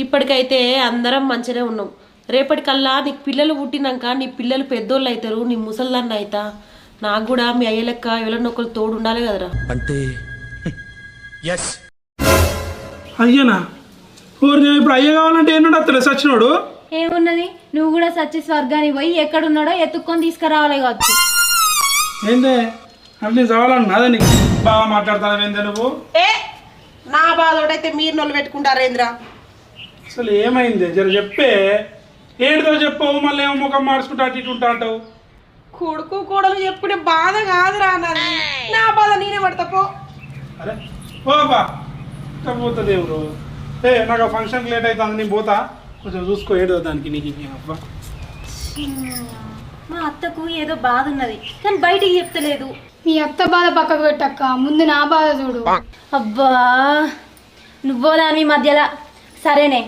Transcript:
ఇప్పటికైతే అందరం మంచిగానే ఉన్నాం. రేపటికల్లా నీకు పిల్లలు పుట్టినాక నీ పిల్లలు పెద్దోళ్ళు అవుతారు, నీ ముసల్దాన్ని అవుతా. నాకు కూడా మీ అయ్య లెక్క ఎవరన్నా ఒకరు తోడు ఉండాలి కదరా. అంటే అయ్యనా ఊరు ఇప్పుడు అయ్య కావాలంటే ఏంటంటే అతను సచ్చినోడు ఏమున్నది, నువ్వు కూడా సచ్చి స్వర్గానికి పోయి ఎక్కడున్నాడో ఎత్తుక్కొని తీసుకురావాలి కావచ్చు. ఏందే అంటే నేను చదవాలన్నా అదే నీకు బాగా మాట్లాడతాను ఏందే నువ్వు. నా బాధ ఒకటైతే మీరు నొల్లు పెట్టుకుంటారేంద్రా. అసలు ఏమైంది జర చెప్పే, ఏంటిదో చెప్పవు, మళ్ళీ ఏమో ముఖం మార్చుకుంటా అటు ఇటు ఉంటా అంటావు. కొడుకు కోడలు చెప్పుకునే బాధ కాదురా నాది, నా బాధ నేనే పడతా పో. అరే బాబా పోతుంది ఎవరు నాకు ఆ ఫంక్షన్కి లేట్ అవుతుంది, నేను పోతా, కొంచెం చూసుకో ఏడో దానికి నీకు అబ్బా. మా అత్తకు ఏదో బాధ ఉన్నది కానీ బయటికి చెప్తలేదు. నీ అత్త బాధ పక్కకు పెట్టక్క, ముందు నా బాధ చూడు. అబ్బా నువ్వో దాని మధ్యలో. సరేనే